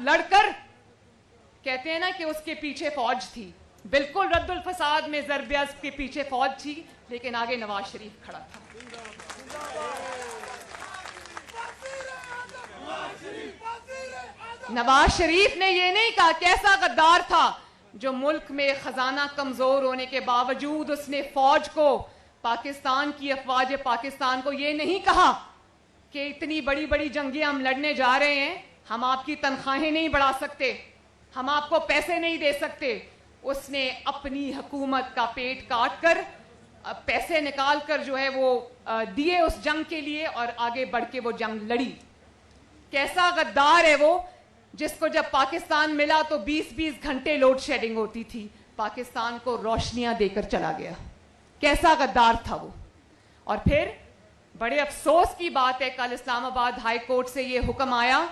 لڑ کر کہتے ہیں نا کہ اس کے پیچھے فوج تھی. بالکل رد الفساد میں ضرب عضب کے پیچھے فوج تھی, لیکن آگے نواز شریف کھڑا تھا. نواز شریف نے یہ نہیں کہا کیسا غدار تھا جو ملک میں خزانہ کمزور ہونے کے باوجود اس نے فوج کو, پاکستان کی افواج پاکستان کو یہ نہیں کہا کہ اتنی بڑی بڑی جنگیں ہم لڑنے جا رہے ہیں, ہم آپ کی تنخواہیں نہیں بڑھا سکتے, ہم آپ کو پیسے نہیں دے سکتے. اس نے اپنی حکومت کا پیٹ کاٹ کر پیسے نکال کر جو ہے وہ دیے اس جنگ کے لیے, اور آگے بڑھ کے وہ جنگ لڑی. کیسا غدار ہے وہ, جس کو جب پاکستان ملا تو 20-20 گھنٹے لوڈ شیڈنگ ہوتی تھی, پاکستان کو روشنیاں دے کر چلا گیا. کیسا غدار تھا وہ. اور پھر بڑے افسوس کی بات ہے, کل اسلام آباد ہائی کورٹ سے یہ حکم آیا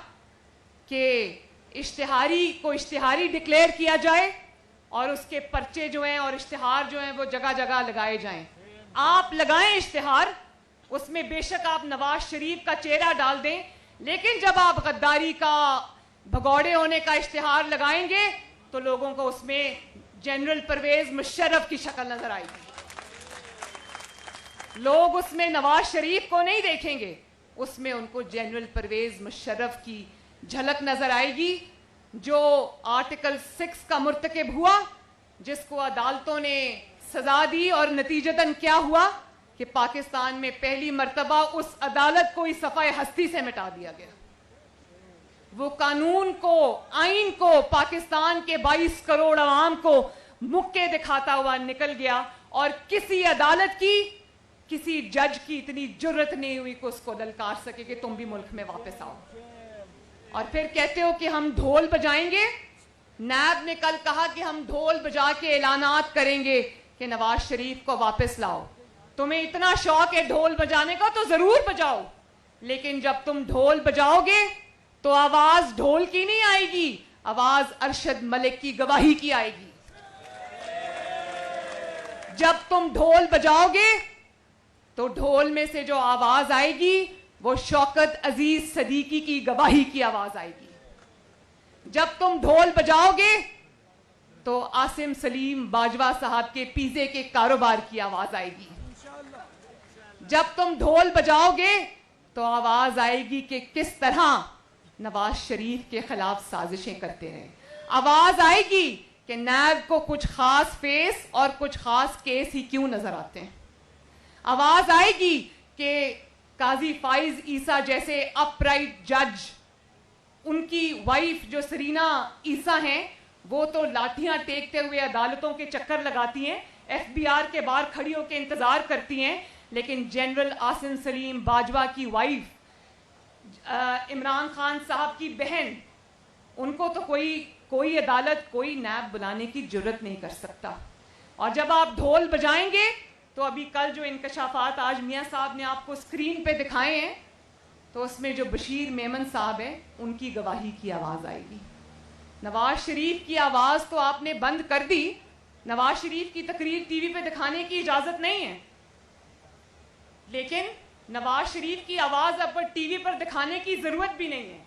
کہ اشتہاری کو اشتہاری ڈکلیئر کیا جائے اور اس کے پرچے جو ہیں اور اشتہار جو ہیں وہ جگہ جگہ لگائے جائیں. آپ لگائیں اشتہار, اس میں بے شک آپ نواز شریف کا چہرہ ڈال دیں, لیکن جب آپ غداری کا, بھگوڑے ہونے کا اشتہار لگائیں گے تو لوگوں کو اس میں جنرل پرویز مشرف کی شکل نظر آئے گی. لوگ اس میں نواز شریف کو نہیں دیکھیں گے, اس میں ان کو جنرل پرویز مشرف کی جھلک نظر آئے گی, جو آرٹیکل 6 کا مرتکب ہوا, جس کو عدالتوں نے سزا دی, اور نتیجتاً کیا ہوا کہ پاکستان میں پہلی مرتبہ اس عدالت کو اس صفحہ ہستی سے مٹا دیا گیا. وہ قانون کو, آئین کو, پاکستان کے 22 کروڑ عوام کو مکے دکھاتا ہوا نکل گیا, اور کسی عدالت کی, کسی جج کی اتنی جرت نہیں ہوئی کہ اس کو للکار سکے کہ تم بھی ملک میں واپس آؤ. اور پھر کہتے ہو کہ ہم ڈھول بجائیں گے. نیب نے کل کہا کہ ہم ڈھول بجا کے اعلانات کریں گے کہ نواز شریف کو واپس لاؤ. تمہیں اتنا شوق ہے ڈھول بجانے کا تو ضرور بجاؤ, لیکن جب تم ڈھول بجاؤ گے تو آواز ڈھول کی نہیں آئے گی, آواز ارشد ملک کی گواہی کی آئے گی. جب تم ڈھول بجاؤ گے تو ڈھول میں سے جو آواز آئے گی وہ شوکت عزیز صدیقی کی گواہی کی آواز آئے گی. جب تم ڈھول بجاؤ گے تو عاصم سلیم باجوہ صاحب کے پیزے کے کاروبار کی آواز آئے گی. جب تم ڈھول بجاؤ گے تو آواز آئے گی کہ کس طرح نواز شریف کے خلاف سازشیں کرتے ہیں. آواز آئے گی کہ نیب کو کچھ خاص فیس اور کچھ خاص کیس ہی کیوں نظر آتے ہیں. آواز آئے گی کہ قاضی فائز عیسیٰ جیسے اپ رائٹ جج, ان کی وائف جو سرینا عیسیٰ ہیں, وہ تو لاٹھیاں ٹیکتے ہوئے عدالتوں کے چکر لگاتی ہیں, ایف بی آر کے باہر کھڑی ہو کے انتظار کرتی ہیں, لیکن جنرل عاصم سلیم باجوہ کی وائف, عمران خان صاحب کی بہن, ان کو تو کوئی عدالت, کوئی نیب بلانے کی جرت نہیں کر سکتا. اور جب آپ ڈھول بجائیں گے تو ابھی کل جو انکشافات آج میاں صاحب نے آپ کو اسکرین پہ دکھائے ہیں, تو اس میں جو بشیر میمن صاحب ہیں ان کی گواہی کی آواز آئے گی. نواز شریف کی آواز تو آپ نے بند کر دی, نواز شریف کی تقریر ٹی وی پہ دکھانے کی اجازت نہیں ہے, لیکن نواز شریف کی آواز اب ٹی وی پر دکھانے کی ضرورت بھی نہیں ہے.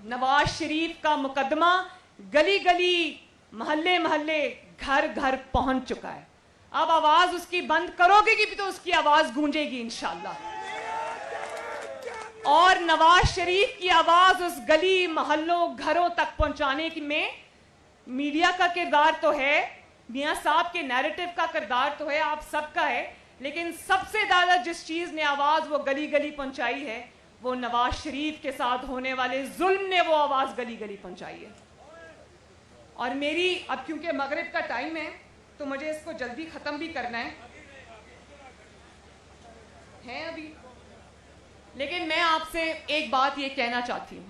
نواز شریف کا مقدمہ گلی گلی, محلے محلے, گھر گھر پہنچ چکا ہے. اب آواز اس کی بند کرو گے کہ تو اس کی آواز گونجے گی انشاءاللہ. اور نواز شریف کی آواز اس گلی, محلوں, گھروں تک پہنچانے میں میڈیا کا کردار تو ہے, میاں صاحب کے نیریٹو کا کردار تو ہے, آپ سب کا ہے, لیکن سب سے زیادہ جس چیز نے آواز وہ گلی گلی پہنچائی ہے, وہ نواز شریف کے ساتھ ہونے والے ظلم نے وہ آواز گلی گلی پہنچائی ہے. اور میری, اب کیونکہ مغرب کا ٹائم ہے تو مجھے اس کو جلدی ختم بھی کرنا ہے ابھی, لیکن میں آپ سے ایک بات یہ کہنا چاہتی ہوں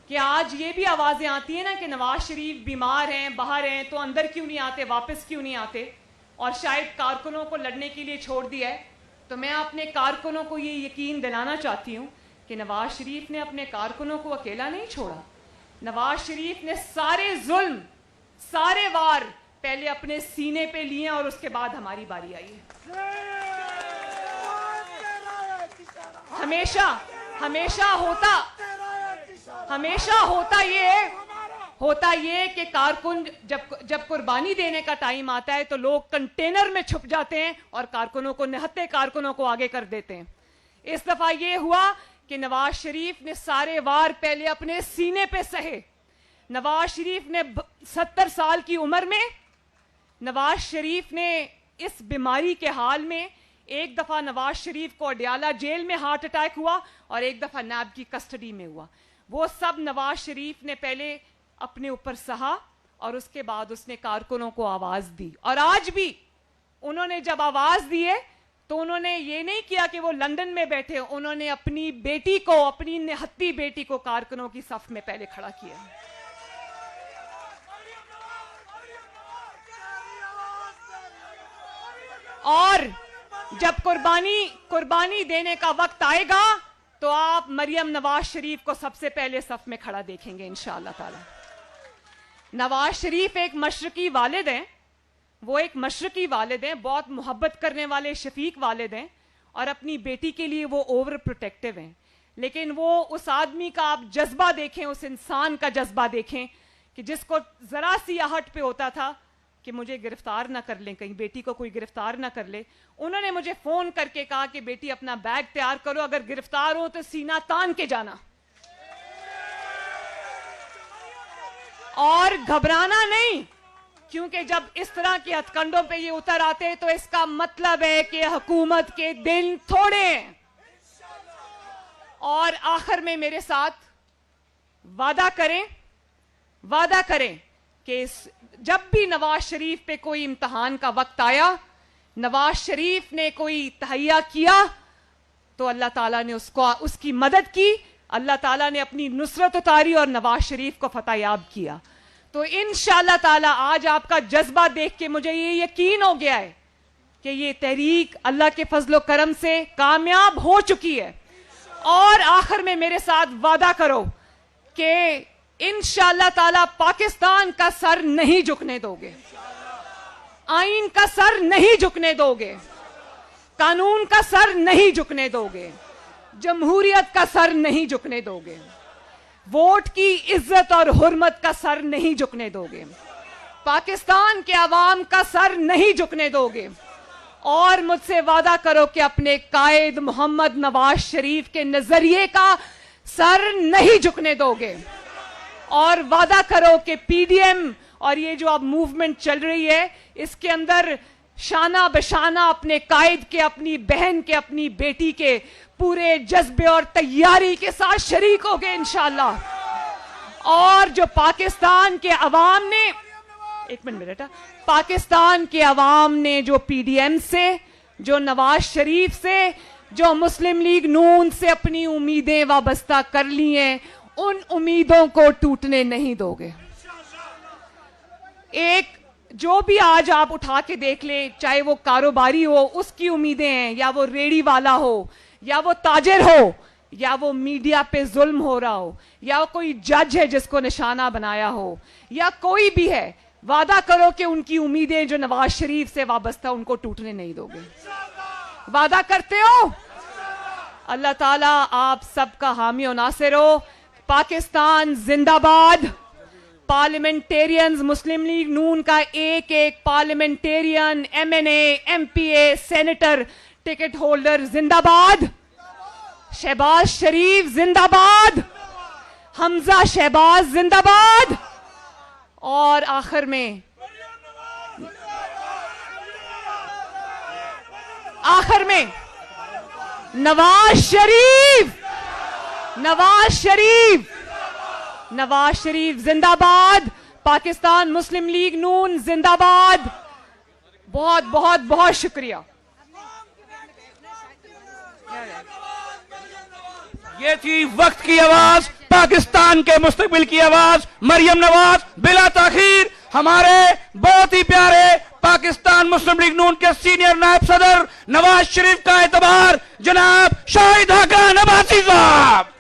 کہ آج یہ بھی آوازیں آتی ہیں نا کہ نواز شریف بیمار ہیں, باہر ہیں, تو اندر کیوں نہیں آتے, واپس کیوں نہیں آتے, اور شاید کارکنوں کو لڑنے کے لیے چھوڑ دیا ہے. تو میں اپنے کارکنوں کو یہ یقین دلانا چاہتی ہوں کہ نواز شریف نے اپنے کارکنوں کو اکیلا نہیں چھوڑا. نواز شریف نے سارے ظلم, سارے وار پہلے اپنے سینے پہ لیے اور اس کے بعد ہماری باری آئی ہے. ہمیشہ ہوتا یہ ہے ہوتا یہ کہ کارکن جب قربانی دینے کا ٹائم آتا ہے تو لوگ کنٹینر میں چھپ جاتے ہیں اور کارکنوں کو، نہتے کارکنوں کو آگے کر دیتے ہیں. اس دفعہ یہ ہوا کہ نواز شریف نے سارے وار پہلے اپنے سینے پہ سہے. نواز شریف نے 70 سال کی عمر میں، نواز شریف نے اس بیماری کے حال میں، ایک دفعہ نواز شریف کو اڈیالہ جیل میں ہارٹ اٹیک ہوا اور ایک دفعہ نیب کی کسٹڈی میں ہوا. وہ سب نواز شریف نے پہلے اپنے اوپر سہا اور اس کے بعد اس نے کارکنوں کو آواز دی. اور آج بھی انہوں نے جب آواز دی ہے تو انہوں نے یہ نہیں کیا کہ وہ لندن میں بیٹھے، انہوں نے اپنی بیٹی کو، اپنی نہتی بیٹی کو کارکنوں کی صف میں پہلے کھڑا کیا. اور جب قربانی دینے کا وقت آئے گا تو آپ مریم نواز شریف کو سب سے پہلے صف میں کھڑا دیکھیں گے انشاءاللہ تعالی. نواز شریف ایک مشرقی والد ہیں، وہ ایک مشرقی والد ہیں، بہت محبت کرنے والے شفیق والد ہیں، اور اپنی بیٹی کے لیے وہ اوور پروٹیکٹیو ہیں. لیکن وہ اس آدمی کا آپ جذبہ دیکھیں، اس انسان کا جذبہ دیکھیں کہ جس کو ذرا سی آہٹ پہ ہوتا تھا کہ مجھے گرفتار نہ کر لیں، کہیں بیٹی کو کوئی گرفتار نہ کر لے. انہوں نے مجھے فون کر کے کہا کہ بیٹی اپنا بیگ تیار کرو، اگر گرفتار ہو تو سینہ تان کے جانا اور گھبرانا نہیں، کیونکہ جب اس طرح کے ہتھ کنڈوں پہ یہ اتر آتے تو اس کا مطلب ہے کہ حکومت کے دن تھوڑے ہیں. اور آخر میں میرے ساتھ وعدہ کریں کہ جب بھی نواز شریف پہ کوئی امتحان کا وقت آیا، نواز شریف نے کوئی تہیہ کیا تو اللہ تعالیٰ نے اس کی مدد کی، اللہ تعالیٰ نے اپنی نصرت اتاری اور نواز شریف کو فتح یاب کیا. تو انشاءاللہ تعالیٰ آج آپ کا جذبہ دیکھ کے مجھے یہ یقین ہو گیا ہے کہ یہ تحریک اللہ کے فضل و کرم سے کامیاب ہو چکی ہے. اور آخر میں میرے ساتھ وعدہ کرو کہ انشاءاللہ تعالیٰ پاکستان کا سر نہیں جھکنے دو گے، آئین کا سر نہیں جھکنے دو گے، قانون کا سر نہیں جھکنے دو گے، جمہوریت کا سر نہیں جھکنے دو گے، ووٹ کی عزت اور حرمت کا سر نہیں جھکنے دو گے، پاکستان کے عوام کا سر نہیں جھکنے دو گے. اور مجھ سے وعدہ کرو کہ اپنے قائد محمد نواز شریف کے نظریے کا سر نہیں جھکنے دو گے. اور وعدہ کرو کہ پی ڈی ایم اور یہ جو اب موومنٹ چل رہی ہے اس کے اندر شانہ بشانہ اپنے قائد کے، اپنی بہن کے، اپنی بیٹی کے پورے جذبے اور تیاری کے ساتھ شریک ہوگے انشاءاللہ. اور جو پاکستان کے عوام نے، ایک منٹ بیٹا، پاکستان کے عوام نے جو پی ڈی ایم سے، جو نواز شریف سے، جو مسلم لیگ نون سے اپنی امیدیں وابستہ کر لی ہیں، ان امیدوں کو ٹوٹنے نہیں دو گے. ایک جو بھی آج آپ اٹھا کے دیکھ لیں، چاہے وہ کاروباری ہو، اس کی امیدیں ہیں، یا وہ ریڑی والا ہو، یا وہ تاجر ہو، یا وہ میڈیا پہ ظلم ہو رہا ہو، یا کوئی جج ہے جس کو نشانہ بنایا ہو، یا کوئی بھی ہے، وعدہ کرو کہ ان کی امیدیں جو نواز شریف سے وابستہ ان کو ٹوٹنے نہیں دو گے. وعدہ کرتے ہو؟ اللہ تعالیٰ آپ سب کا حامی و ناصر ہو. پاکستان زندہ باد. پارلیمنٹیرینز مسلم لیگ نون کا ایک پارلیمنٹیرین، ایم این اے، ایم پی اے، سینیٹر، ٹکٹ ہولڈر زندہ باد. شہباز شریف زندہ باد. حمزہ شہباز زندہ باد. اور آخر میں نواز شریف زندہ باد. پاکستان مسلم لیگ نون زندہ باد. بہت بہت بہت شکریہ. یہ تھی وقت کی آواز، پاکستان کے مستقبل کی آواز، مریم نواز. بلا تاخیر ہمارے بہت ہی پیارے پاکستان مسلم لیگ نون کے سینئر نائب صدر نواز شریف کا اعتبار جناب شاہد حقان عباسی صاحب.